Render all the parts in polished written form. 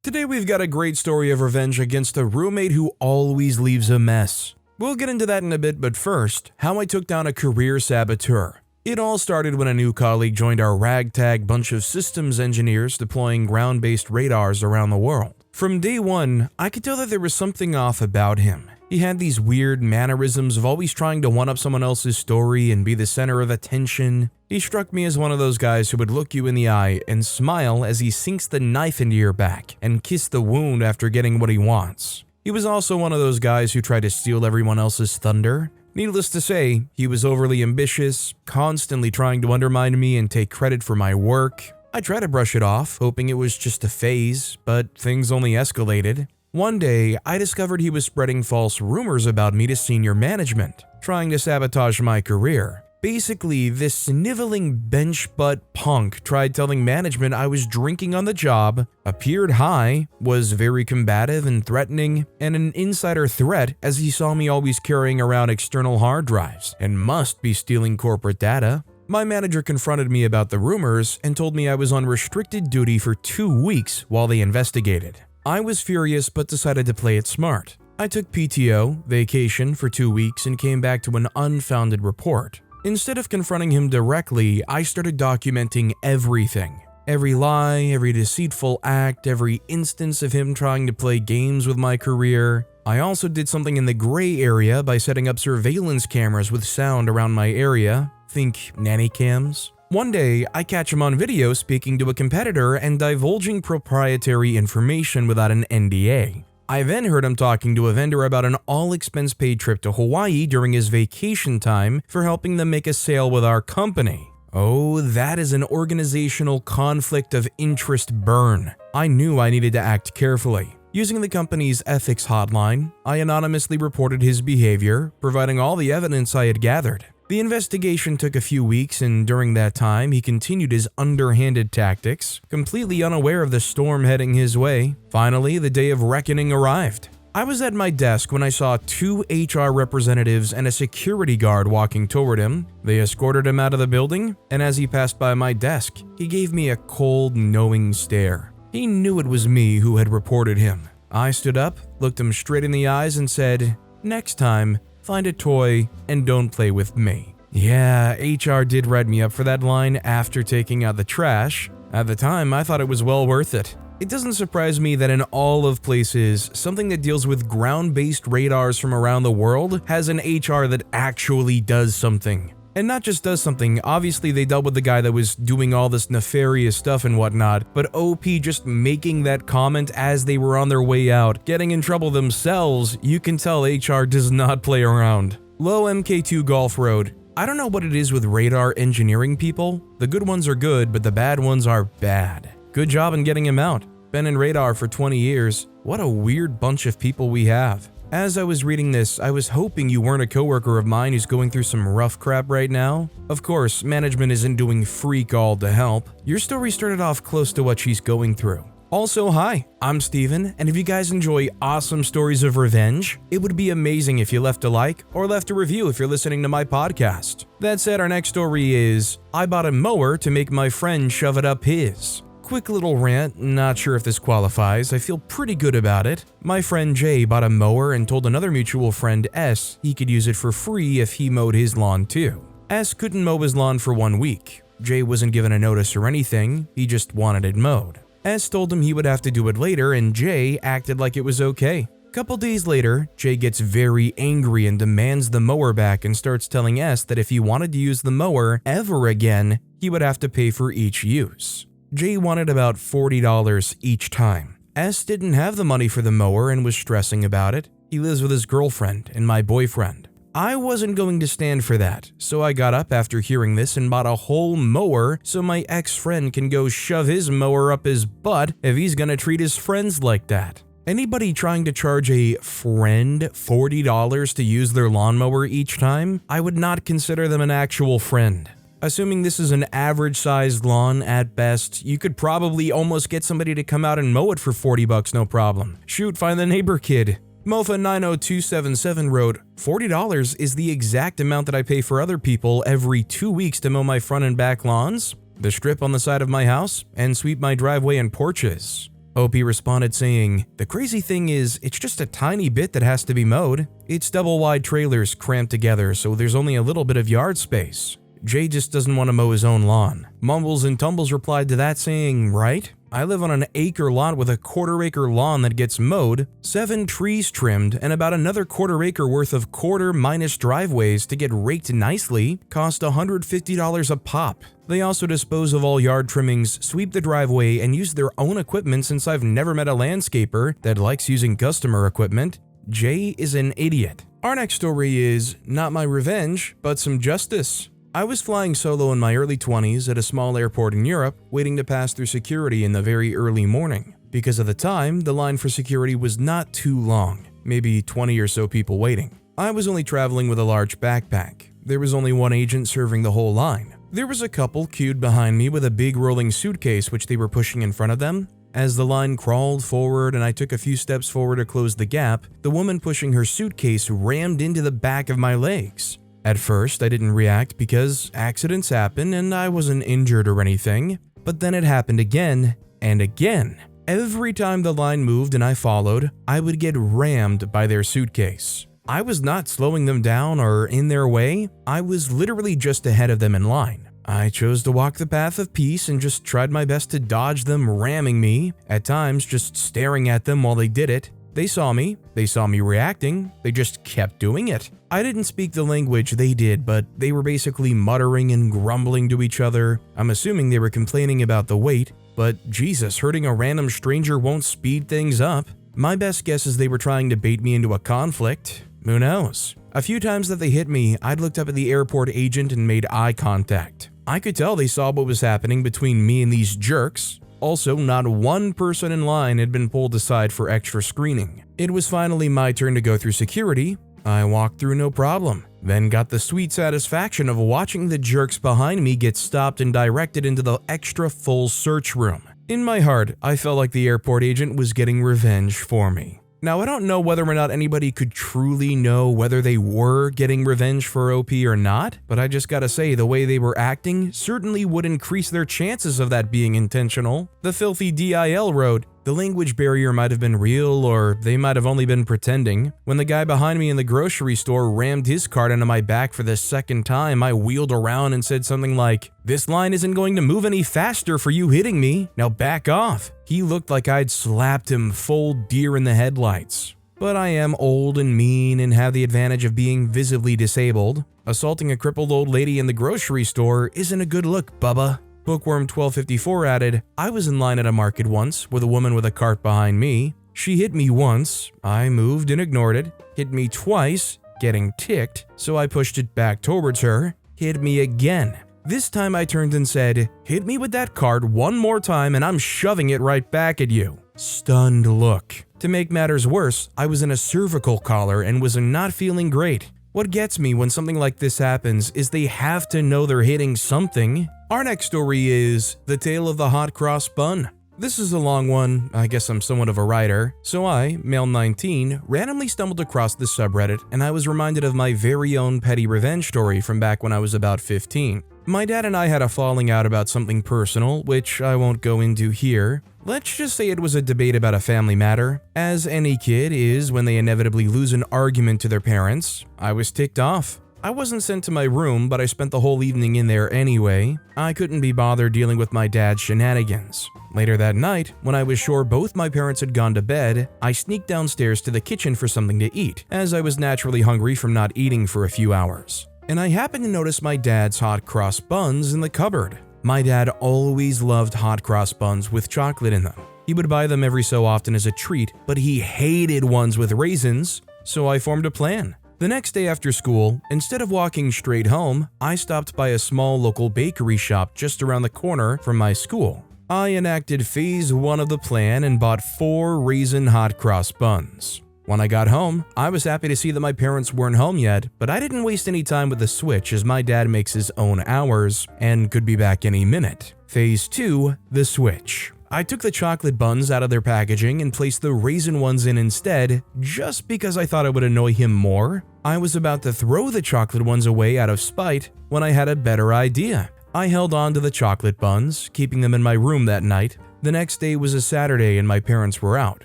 Today we've got a great story of revenge against a roommate who always leaves a mess. We'll get into that in a bit, but first, how I took down a career saboteur. It all started when a new colleague joined our ragtag bunch of systems engineers deploying ground-based radars around the world. From day one, I could tell that there was something off about him. He had these weird mannerisms of always trying to one-up someone else's story and be the center of attention. He struck me as one of those guys who would look you in the eye and smile as he sinks the knife into your back and kiss the wound after getting what he wants. He was also one of those guys who tried to steal everyone else's thunder. Needless to say, he was overly ambitious, constantly trying to undermine me and take credit for my work. I tried to brush it off, hoping it was just a phase, but things only escalated. One day, I discovered he was spreading false rumors about me to senior management, trying to sabotage my career. Basically, this sniveling bench butt punk tried telling management I was drinking on the job, appeared high, was very combative and threatening, and an insider threat as he saw me always carrying around external hard drives and must be stealing corporate data. My manager confronted me about the rumors and told me I was on restricted duty for 2 weeks while they investigated. I was furious but decided to play it smart. I took PTO, vacation, for 2 weeks and came back to an unfounded report. Instead of confronting him directly, I started documenting everything. Every lie, every deceitful act, every instance of him trying to play games with my career. I also did something in the gray area by setting up surveillance cameras with sound around my area. Think nanny cams. One day, I catch him on video speaking to a competitor and divulging proprietary information without an NDA. I then heard him talking to a vendor about an all-expense-paid trip to Hawaii during his vacation time for helping them make a sale with our company. Oh, that is an organizational conflict of interest burn. I knew I needed to act carefully. Using the company's ethics hotline, I anonymously reported his behavior, providing all the evidence I had gathered. The investigation took a few weeks, and during that time, he continued his underhanded tactics, completely unaware of the storm heading his way. Finally, the day of reckoning arrived. I was at my desk when I saw 2 HR representatives and a security guard walking toward him. They escorted him out of the building, and as he passed by my desk, he gave me a cold, knowing stare. He knew it was me who had reported him. I stood up, looked him straight in the eyes, and said, "Next time, find a toy and don't play with me." Yeah, HR did write me up for that line after taking out the trash. At the time, I thought it was well worth it. It doesn't surprise me that in all of places, something that deals with ground-based radars from around the world has an HR that actually does something. And not just does something, obviously they dealt with the guy that was doing all this nefarious stuff and whatnot, but OP just making that comment as they were on their way out, getting in trouble themselves, you can tell HR does not play around. Low MK2 Golf Road. I don't know what it is with radar engineering people. The good ones are good, but the bad ones are bad. Good job in getting him out. Been in radar for 20 years. What a weird bunch of people we have. As I was reading this, I was hoping you weren't a coworker of mine who's going through some rough crap right now. Of course, management isn't doing freak all to help. Your story started off close to what she's going through. Also, hi, I'm Steven, and if you guys enjoy awesome stories of revenge, it would be amazing if you left a like or left a review if you're listening to my podcast. That said, our next story is, I bought a mower to make my friend shove it up his. Quick little rant, not sure if this qualifies, I feel pretty good about it. My friend Jay bought a mower and told another mutual friend S he could use it for free if he mowed his lawn too. S couldn't mow his lawn for 1 week. Jay wasn't given a notice or anything, he just wanted it mowed. S told him he would have to do it later and Jay acted like it was okay. Couple days later, Jay gets very angry and demands the mower back and starts telling S that if he wanted to use the mower ever again, he would have to pay for each use. Jay wanted about $40 each time. S didn't have the money for the mower and was stressing about it. He lives with his girlfriend and my boyfriend. I wasn't going to stand for that, so I got up after hearing this and bought a whole mower so my ex-friend can go shove his mower up his butt if he's gonna treat his friends like that. Anybody trying to charge a friend $40 to use their lawnmower each time, I would not consider them an actual friend. Assuming this is an average-sized lawn at best, you could probably almost get somebody to come out and mow it for $40 no problem. Shoot, find the neighbor kid. Mofa90277 wrote, $40 is the exact amount that I pay for other people every 2 weeks to mow my front and back lawns, the strip on the side of my house, and sweep my driveway and porches. OP responded saying, "The crazy thing is, it's just a tiny bit that has to be mowed. It's double-wide trailers cramped together, so there's only a little bit of yard space. Jay just doesn't want to mow his own lawn." Mumbles and Tumbles replied to that saying, "Right? I live on an acre lot with a quarter-acre lawn that gets mowed, 7 trees trimmed, and about another quarter-acre worth of quarter-minus driveways to get raked nicely cost $150 a pop. They also dispose of all yard trimmings, sweep the driveway, and use their own equipment since I've never met a landscaper that likes using customer equipment. Jay is an idiot." Our next story is not my revenge, but some justice. I was flying solo in my early 20s at a small airport in Europe, waiting to pass through security in the very early morning. Because of the time, the line for security was not too long, maybe 20 or so people waiting. I was only traveling with a large backpack. There was only one agent serving the whole line. There was a couple queued behind me with a big rolling suitcase which they were pushing in front of them. As the line crawled forward and I took a few steps forward to close the gap, the woman pushing her suitcase rammed into the back of my legs. At first, I didn't react because accidents happen and I wasn't injured or anything, but then it happened again and again. Every time the line moved and I followed, I would get rammed by their suitcase. I was not slowing them down or in their way, I was literally just ahead of them in line. I chose to walk the path of peace and just tried my best to dodge them ramming me, at times just staring at them while they did it. They saw me reacting, they just kept doing it. I didn't speak the language they did, but they were basically muttering and grumbling to each other. I'm assuming they were complaining about the wait, but Jesus, hurting a random stranger won't speed things up. My best guess is they were trying to bait me into a conflict. Who knows? A few times that they hit me, I'd looked up at the airport agent and made eye contact. I could tell they saw what was happening between me and these jerks. Also, not one person in line had been pulled aside for extra screening. It was finally my turn to go through security. I walked through no problem, then got the sweet satisfaction of watching the jerks behind me get stopped and directed into the extra full search room. In my heart, I felt like the airport agent was getting revenge for me. Now, I don't know whether or not anybody could truly know whether they were getting revenge for OP or not, but I just gotta say the way they were acting certainly would increase their chances of that being intentional. The filthy DIL wrote, "The language barrier might have been real, or they might have only been pretending. When the guy behind me in the grocery store rammed his cart into my back for the second time, I wheeled around and said something like, 'This line isn't going to move any faster for you hitting me, now back off.' He looked like I'd slapped him full deer in the headlights. But I am old and mean and have the advantage of being visibly disabled. Assaulting a crippled old lady in the grocery store isn't a good look, Bubba." Bookworm 1254 added, "I was in line at a market once with a woman with a cart behind me. She hit me once, I moved and ignored it, hit me twice, getting ticked, so I pushed it back towards her, hit me again. This time I turned and said, 'Hit me with that cart one more time and I'm shoving it right back at you.' Stunned look. To make matters worse, I was in a cervical collar and was not feeling great. What gets me when something like this happens is they have to know they're hitting something." Our next story is The Tale of the Hot Cross Bun. This is a long one, I guess I'm somewhat of a writer, so I, male 19, randomly stumbled across this subreddit and I was reminded of my very own petty revenge story from back when I was about 15. My dad and I had a falling out about something personal, which I won't go into here. Let's just say it was a debate about a family matter, as any kid is when they inevitably lose an argument to their parents. I was ticked off. I wasn't sent to my room, but I spent the whole evening in there anyway. I couldn't be bothered dealing with my dad's shenanigans. Later that night, when I was sure both my parents had gone to bed, I sneaked downstairs to the kitchen for something to eat, as I was naturally hungry from not eating for a few hours. And I happened to notice my dad's hot cross buns in the cupboard. My dad always loved hot cross buns with chocolate in them. He would buy them every so often as a treat, but he hated ones with raisins, so I formed a plan. The next day after school, instead of walking straight home, I stopped by a small local bakery shop just around the corner from my school. I enacted phase 1 of the plan and bought 4 raisin hot cross buns. When I got home, I was happy to see that my parents weren't home yet, but I didn't waste any time with the switch as my dad makes his own hours and could be back any minute. Phase 2, the switch. I took the chocolate buns out of their packaging and placed the raisin ones in instead, just because I thought it would annoy him more. I was about to throw the chocolate ones away out of spite when I had a better idea. I held on to the chocolate buns, keeping them in my room that night. The next day was a Saturday and my parents were out.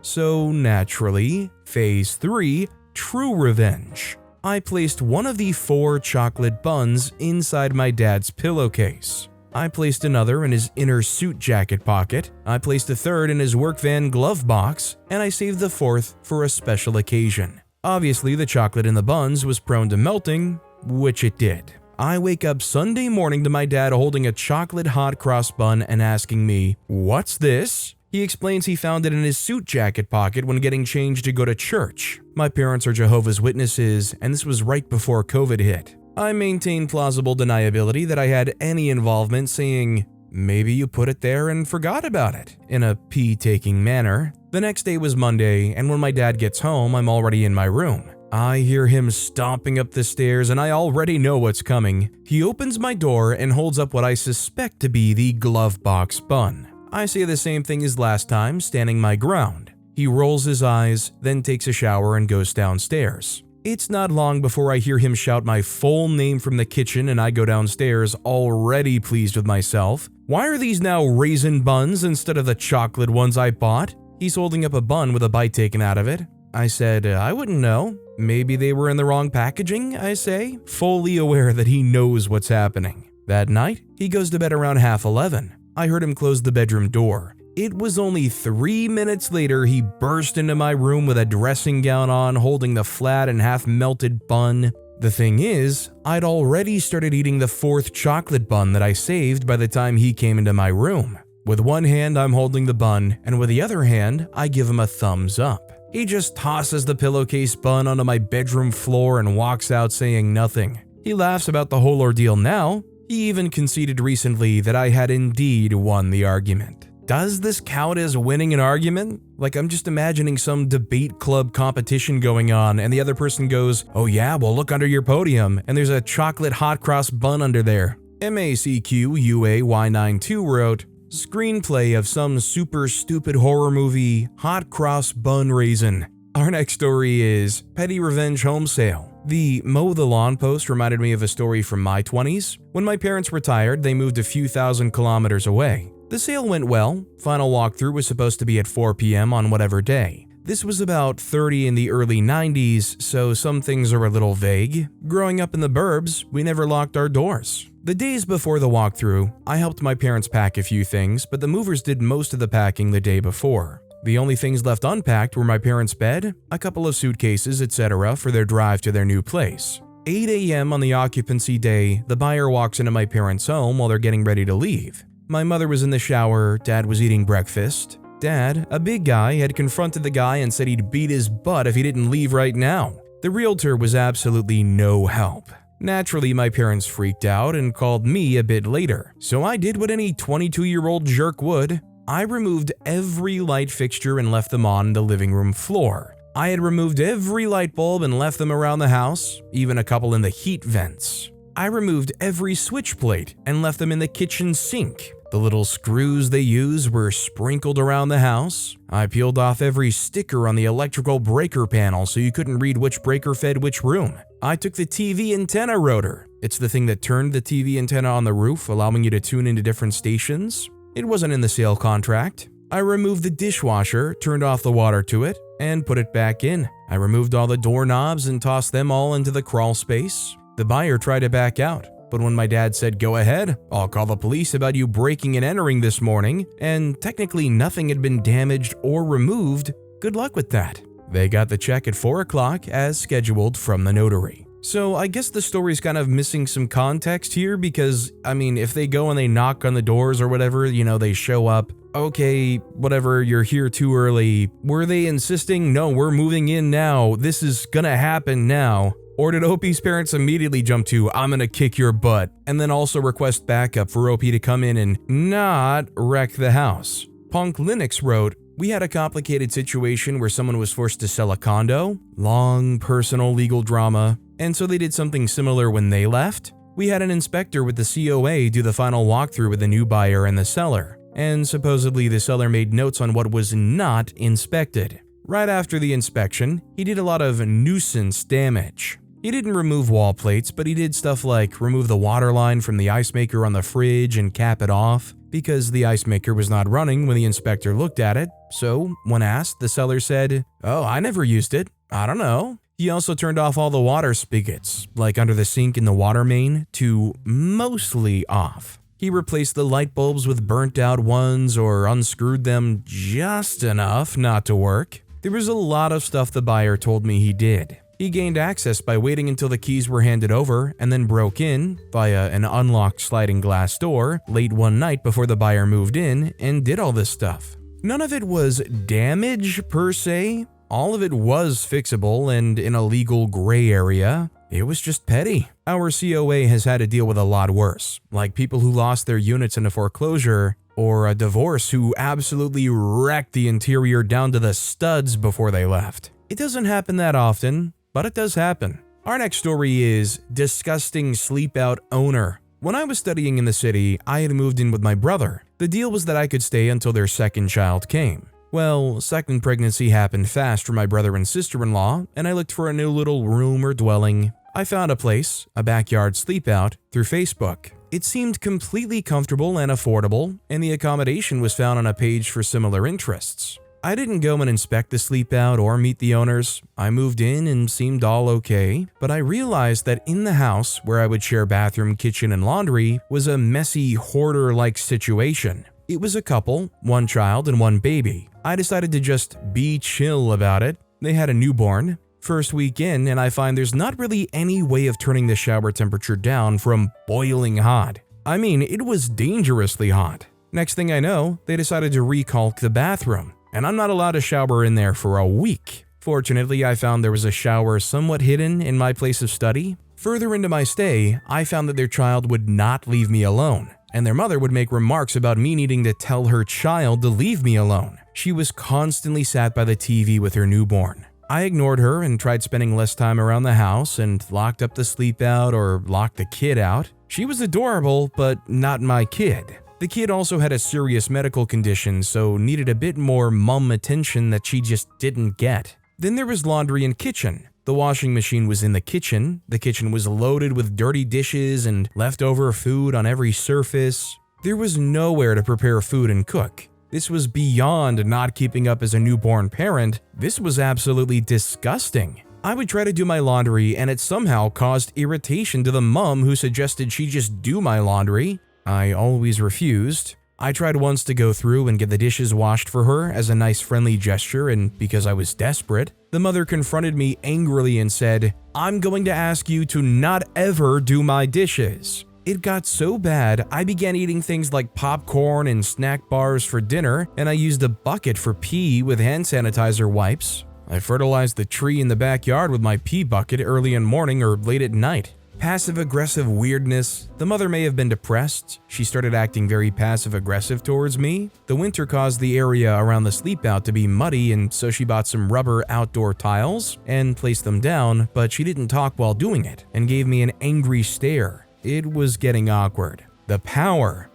So naturally, phase 3, true revenge. I placed one of the 4 chocolate buns inside my dad's pillowcase. I placed another in his inner suit jacket pocket, I placed a third in his work van glove box, and I saved the 4th for a special occasion. Obviously, the chocolate in the buns was prone to melting, which it did. I wake up Sunday morning to my dad holding a chocolate hot cross bun and asking me, "What's this?" He explains he found it in his suit jacket pocket when getting changed to go to church. My parents are Jehovah's Witnesses, and this was right before COVID hit. I maintain plausible deniability that I had any involvement, saying, "Maybe you put it there and forgot about it," in a pee-taking manner. The next day was Monday, and when my dad gets home, I'm already in my room. I hear him stomping up the stairs and I already know what's coming. He opens my door and holds up what I suspect to be the glove box bun. I say the same thing as last time, standing my ground. He rolls his eyes, then takes a shower and goes downstairs. It's not long before I hear him shout my full name from the kitchen and I go downstairs already pleased with myself. Why are these now raisin buns instead of the chocolate ones I bought? He's holding up a bun with a bite taken out of it. I said, "I wouldn't know. Maybe they were in the wrong packaging," I say, fully aware that he knows what's happening. That night, he goes to bed around 11:30. I heard him close the bedroom door. It was only 3 minutes later he burst into my room with a dressing gown on, holding the flat and half-melted bun. The thing is, I'd already started eating the 4th chocolate bun that I saved by the time he came into my room. With one hand, I'm holding the bun, and with the other hand, I give him a thumbs up. He just tosses the pillowcase bun onto my bedroom floor and walks out saying nothing. He laughs about the whole ordeal now. He even conceded recently that I had indeed won the argument. Does this count as winning an argument? Like, I'm just imagining some debate club competition going on and the other person goes, "Oh yeah, well look under your podium and there's a chocolate hot cross bun under there." MACQUAY92 wrote, "Screenplay of some super stupid horror movie, Hot Cross Bun Raisin." Our next story is Petty Revenge Home Sale. The mow the lawn post reminded me of a story from my 20s. When my parents retired, they moved a few thousand kilometers away. The sale went well. Final walkthrough was supposed to be at 4 p.m. on whatever day. This was about 30 in the early 90s, so some things are a little vague. Growing up in the burbs, we never locked our doors. The days before the walkthrough, I helped my parents pack a few things, but the movers did most of the packing the day before. The only things left unpacked were my parents' bed, a couple of suitcases, etc. for their drive to their new place. 8 a.m. on the occupancy day, the buyer walks into my parents' home while they're getting ready to leave. My mother was in the shower, Dad was eating breakfast. Dad, a big guy, had confronted the guy and said he'd beat his butt if he didn't leave right now. The realtor was absolutely no help. Naturally, my parents freaked out and called me a bit later, so I did what any 22-year-old jerk would. I removed every light fixture and left them on the living room floor. I had removed every light bulb and left them around the house, even a couple in the heat vents. I removed every switch plate and left them in the kitchen sink. The little screws they use were sprinkled around the house. I peeled off every sticker on the electrical breaker panel so you couldn't read which breaker fed which room. I took the TV antenna rotor. It's the thing that turned the TV antenna on the roof, allowing you to tune into different stations. It wasn't in the sale contract. I removed the dishwasher, turned off the water to it, and put it back in. I removed all the doorknobs and tossed them all into the crawl space. The buyer tried to back out, but when my dad said, "Go ahead, I'll call the police about you breaking and entering this morning," and technically nothing had been damaged or removed, good luck with that. They got the check at 4 o'clock as scheduled from the notary. So I guess the story's kind of missing some context here because, if they go and they knock on the doors or whatever, they show up. Okay, whatever, you're here too early. Were they insisting, "No, we're moving in now, this is gonna happen now"? Or did OP's parents immediately jump to, "I'm gonna kick your butt," and then also request backup for OP to come in and not wreck the house? Punk Linux wrote, "We had a complicated situation where someone was forced to sell a condo, long personal legal drama, and so they did something similar when they left. We had an inspector with the COA do the final walkthrough with the new buyer and the seller, and supposedly the seller made notes on what was not inspected. Right after the inspection, he did a lot of nuisance damage. He didn't remove wall plates, but he did stuff like remove the water line from the ice maker on the fridge and cap it off. because the ice maker was not running when the inspector looked at it. So, when asked, the seller said, "Oh, I never used it. I don't know." He also turned off all the water spigots, like under the sink in the water main, to mostly off. He replaced the light bulbs with burnt out ones or unscrewed them just enough not to work. There was a lot of stuff the buyer told me he did. He gained access by waiting until the keys were handed over and then broke in via an unlocked sliding glass door late one night before the buyer moved in and did all this stuff. None of it was damage per se. All of it was fixable and in a legal gray area. It was just petty. Our COA has had to deal with a lot worse, like people who lost their units in a foreclosure or a divorce who absolutely wrecked the interior down to the studs before they left. It doesn't happen that often, but it does happen. Our next story is Disgusting Sleepout Owner. When I was studying in the city, I had moved in with my brother. The deal was that I could stay until their second child came. Well, second pregnancy happened fast for my brother and sister-in-law, and I looked for a new little room or dwelling. I found a place, a backyard sleepout, through Facebook. It seemed completely comfortable and affordable, and the accommodation was found on a page for similar interests. I didn't go and inspect the sleepout or meet the owners. I moved in and seemed all okay, but I realized that in the house, where I would share bathroom, kitchen, and laundry, was a messy hoarder-like situation. It was a couple, one child and one baby. I decided to just be chill about it. They had a newborn. First week in, and I find there's not really any way of turning the shower temperature down from boiling hot. I mean, it was dangerously hot. Next thing I know, they decided to recalk the bathroom, and I'm not allowed to shower in there for a week. Fortunately, I found there was a shower somewhat hidden in my place of study. Further into my stay, I found that their child would not leave me alone, and their mother would make remarks about me needing to tell her child to leave me alone. She was constantly sat by the TV with her newborn. I ignored her and tried spending less time around the house and locked up the sleepout or locked the kid out. She was adorable, but not my kid. The kid also had a serious medical condition, so needed a bit more mom attention that she just didn't get. Then there was laundry and kitchen. The washing machine was in the kitchen. The kitchen was loaded with dirty dishes and leftover food on every surface. There was nowhere to prepare food and cook. This was beyond not keeping up as a newborn parent. This was absolutely disgusting. I would try to do my laundry and it somehow caused irritation to the mom who suggested she just do my laundry. I always refused. I tried once to go through and get the dishes washed for her as a nice friendly gesture, and because I was desperate, the mother confronted me angrily and said, "I'm going to ask you to not ever do my dishes." It got so bad, I began eating things like popcorn and snack bars for dinner, and I used a bucket for pee with hand sanitizer wipes. I fertilized the tree in the backyard with my pee bucket early in morning or late at night. Passive-aggressive weirdness. The mother may have been depressed. She started acting very passive-aggressive towards me. The winter caused the area around the sleepout to be muddy, and so she bought some rubber outdoor tiles and placed them down, but she didn't talk while doing it and gave me an angry stare. It was getting awkward. The power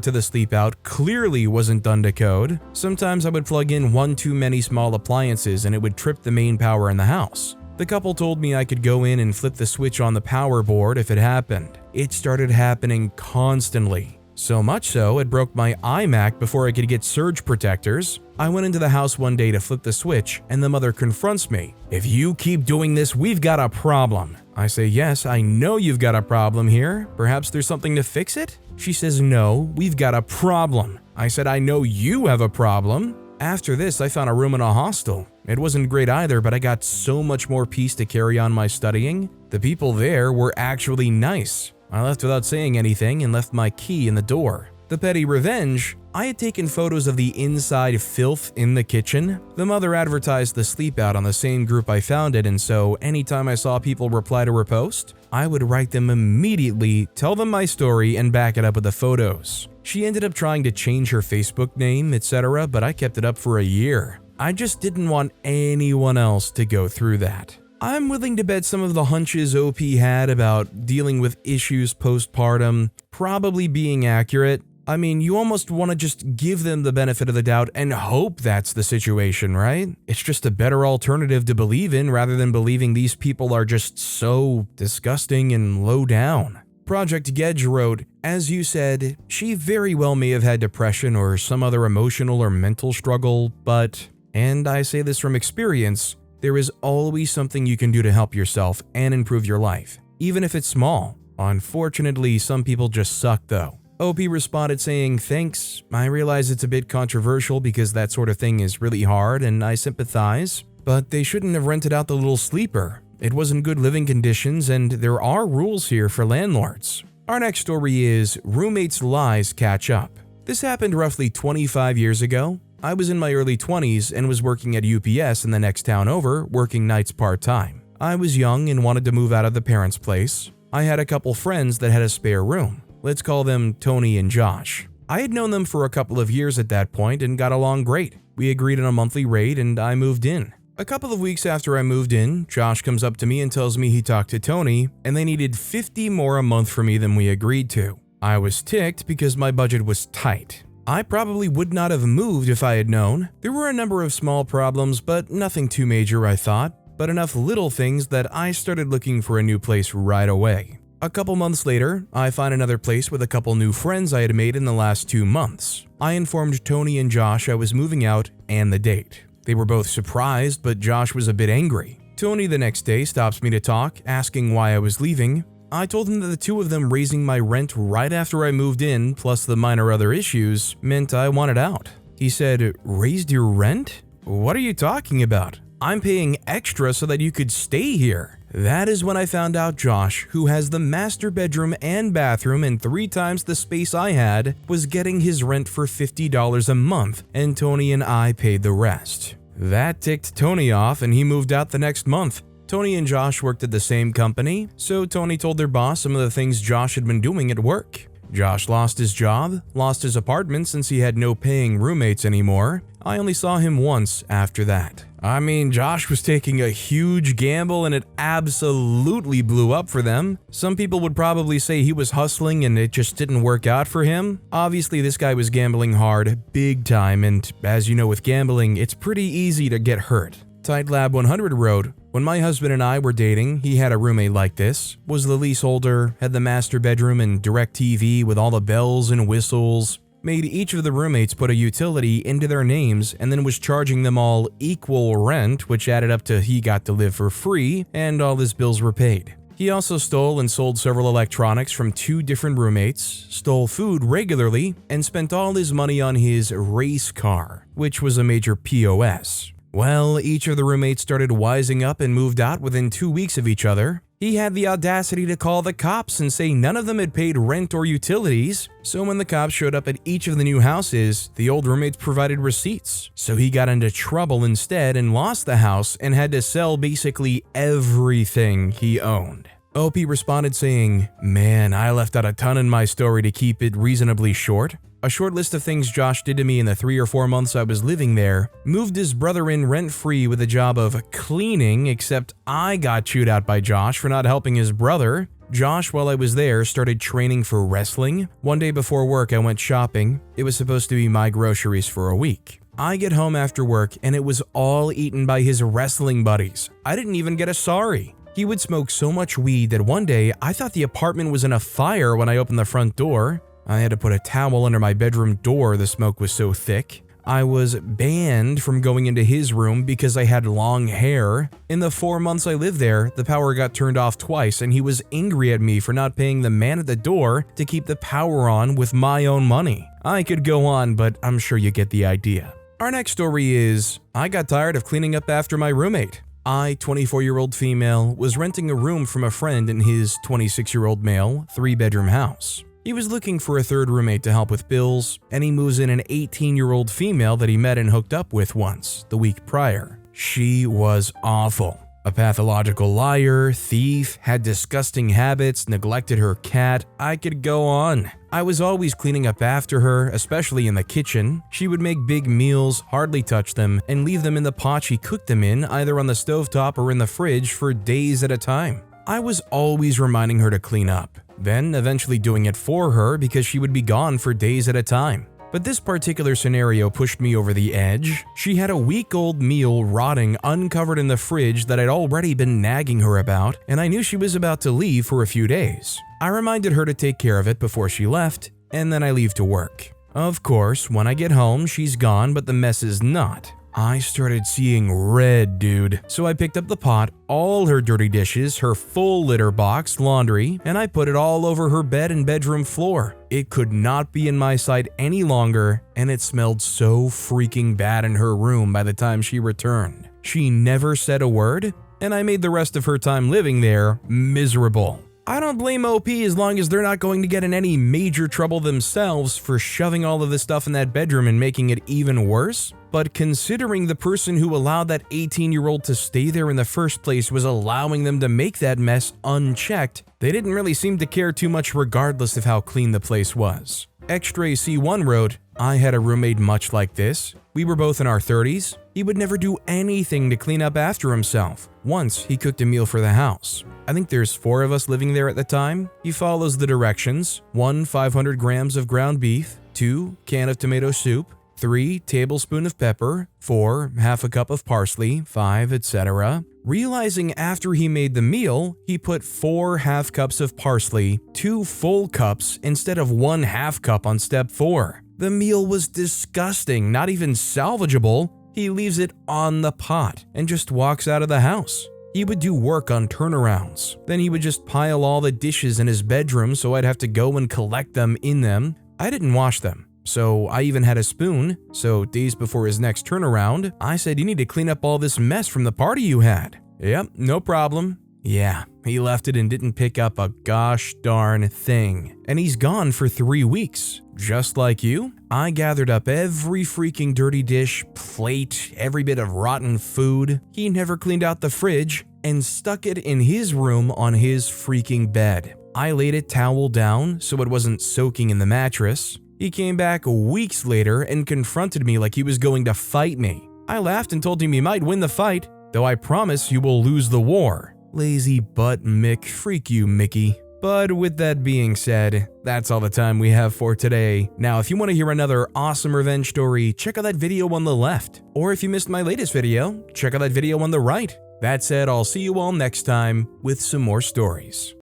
to the sleepout clearly wasn't done to code. Sometimes I would plug in one too many small appliances and it would trip the main power in the house. The couple told me I could go in and flip the switch on the power board if it happened. It started happening constantly. So much so, it broke my iMac before I could get surge protectors. I went into the house one day to flip the switch, and the mother confronts me. "If you keep doing this, we've got a problem." I say, "Yes, I know you've got a problem here. Perhaps there's something to fix it?" She says, "No, we've got a problem." I said, "I know you have a problem." After this, I found a room in a hostel. It wasn't great either, but I got so much more peace to carry on my studying. The people there were actually nice. I left without saying anything and left my key in the door. The petty revenge, I had taken photos of the inside filth in the kitchen. The mother advertised the sleepout on the same group I found it, and so anytime I saw people reply to her post, I would write them immediately, tell them my story, and back it up with the photos. She ended up trying to change her Facebook name, etc., but I kept it up for a year. I just didn't want anyone else to go through that. I'm willing to bet some of the hunches OP had about dealing with issues postpartum probably being accurate. I mean, you almost want to just give them the benefit of the doubt and hope that's the situation, right? It's just a better alternative to believe in rather than believing these people are just so disgusting and low down. Project Gedge wrote, "As you said, she very well may have had depression or some other emotional or mental struggle, but, and I say this from experience, there is always something you can do to help yourself and improve your life, even if it's small. Unfortunately, some people just suck though." OP responded saying, "Thanks, I realize it's a bit controversial because that sort of thing is really hard and I sympathize, but they shouldn't have rented out the little sleeper. It wasn't good living conditions and there are rules here for landlords." Our next story is Roommates' Lies Catch Up. This happened roughly 25 years ago. I was in my early 20s and was working at UPS in the next town over, working nights part-time. I was young and wanted to move out of the parents' place. I had a couple friends that had a spare room. Let's call them Tony and Josh. I had known them for a couple of years at that point and got along great. We agreed on a monthly rate and I moved in. A couple of weeks after I moved in, Josh comes up to me and tells me he talked to Tony and they needed 50 more a month for me than we agreed to. I was ticked because my budget was tight. I probably would not have moved if I had known. There were a number of small problems, but nothing too major, I thought, but enough little things that I started looking for a new place right away. A couple months later, I find another place with a couple new friends I had made in the last 2 months. I informed Tony and Josh I was moving out and the date. They were both surprised, but Josh was a bit angry. Tony the next day stops me to talk, asking why I was leaving. I told him that the two of them raising my rent right after I moved in, plus the minor other issues, meant I wanted out. He said, "Raised your rent? What are you talking about? I'm paying extra so that you could stay here." That is when I found out Josh, who has the master bedroom and bathroom and 3 times the space I had, was getting his rent for $50 a month, and Tony and I paid the rest. That ticked Tony off and he moved out the next month. Tony and Josh worked at the same company, so Tony told their boss some of the things Josh had been doing at work. Josh lost his job, lost his apartment since he had no paying roommates anymore. I only saw him once after that. I mean, Josh was taking a huge gamble and it absolutely blew up for them. Some people would probably say he was hustling and it just didn't work out for him. Obviously, this guy was gambling hard, big time, and as you know with gambling, it's pretty easy to get hurt. TightLab100 wrote, "When my husband and I were dating, he had a roommate like this, was the leaseholder, had the master bedroom and direct TV with all the bells and whistles, made each of the roommates put a utility into their names and then was charging them all equal rent, which added up to he got to live for free and all his bills were paid. He also stole and sold several electronics from 2 different roommates, stole food regularly, and spent all his money on his race car, which was a major POS. Well, each of the roommates started wising up and moved out within 2 weeks of each other. He had the audacity to call the cops and say none of them had paid rent or utilities, so when the cops showed up at each of the new houses, the old roommates provided receipts. So he got into trouble instead and lost the house and had to sell basically everything he owned. OP responded saying, "Man, I left out a ton in my story to keep it reasonably short. A short list of things Josh did to me in the 3 or 4 months I was living there. Moved his brother in rent-free with a job of cleaning, except I got chewed out by Josh for not helping his brother. Josh, while I was there, started training for wrestling. One day before work, I went shopping. It was supposed to be my groceries for a week. I get home after work and it was all eaten by his wrestling buddies. I didn't even get a sorry. He would smoke so much weed that one day I thought the apartment was in a fire when I opened the front door. I had to put a towel under my bedroom door, the smoke was so thick. I was banned from going into his room because I had long hair. In the 4 months I lived there, the power got turned off twice and he was angry at me for not paying the man at the door to keep the power on with my own money. I could go on, but I'm sure you get the idea." Our next story is, I got tired of cleaning up after my roommate. I, 24-year-old female, was renting a room from a friend in his 26-year-old male, 3-bedroom house. He was looking for a third roommate to help with bills, and he moves in an 18-year-old female that he met and hooked up with once, the week prior. She was awful. A pathological liar, thief, had disgusting habits, neglected her cat. I could go on. I was always cleaning up after her, especially in the kitchen. She would make big meals, hardly touch them, and leave them in the pot she cooked them in, either on the stovetop or in the fridge for days at a time. I was always reminding her to clean up, then eventually doing it for her because she would be gone for days at a time. But this particular scenario pushed me over the edge. She had a week-old meal rotting uncovered in the fridge that I'd already been nagging her about, and I knew she was about to leave for a few days. I reminded her to take care of it before she left, and then I leave to work. Of course, when I get home, she's gone, but the mess is not. I started seeing red, dude. So I picked up the pot, all her dirty dishes, her full litter box, laundry, and I put it all over her bed and bedroom floor. It could not be in my sight any longer, and it smelled so freaking bad in her room by the time she returned. She never said a word, and I made the rest of her time living there miserable. I don't blame OP as long as they're not going to get in any major trouble themselves for shoving all of this stuff in that bedroom and making it even worse. But considering the person who allowed that 18-year-old to stay there in the first place was allowing them to make that mess unchecked, they didn't really seem to care too much regardless of how clean the place was. Extra C1 wrote, I had a roommate much like this. We were both in our 30s. He would never do anything to clean up after himself. Once, he cooked a meal for the house. I think there's 4 of us living there at the time. He follows the directions. 1, 500 grams of ground beef. 2, can of tomato soup. 3, tablespoon of pepper. 4, half a cup of parsley. 5, etc. Realizing after he made the meal, he put 4 half cups of parsley, 2 full cups instead of 1 half cup on step 4. The meal was disgusting, not even salvageable. He leaves it on the pot and just walks out of the house. He would do work on turnarounds. Then he would just pile all the dishes in his bedroom so I'd have to go and collect them in them. I didn't wash them, so I even had a spoon. So days before his next turnaround, I said, you need to clean up all this mess from the party you had. Yep, no problem. Yeah, he left it and didn't pick up a gosh darn thing. And he's gone for 3 weeks. Just like you, I gathered up every freaking dirty dish, plate, every bit of rotten food. He never cleaned out the fridge and stuck it in his room on his freaking bed. I laid it towel down so it wasn't soaking in the mattress. He came back weeks later and confronted me like he was going to fight me. I laughed and told him he might win the fight, though I promise you will lose the war. Lazy butt Mick, freak you, Mickey. But with that being said, that's all the time we have for today. Now, if you want to hear another awesome revenge story, check out that video on the left. Or if you missed my latest video, check out that video on the right. That said, I'll see you all next time with some more stories.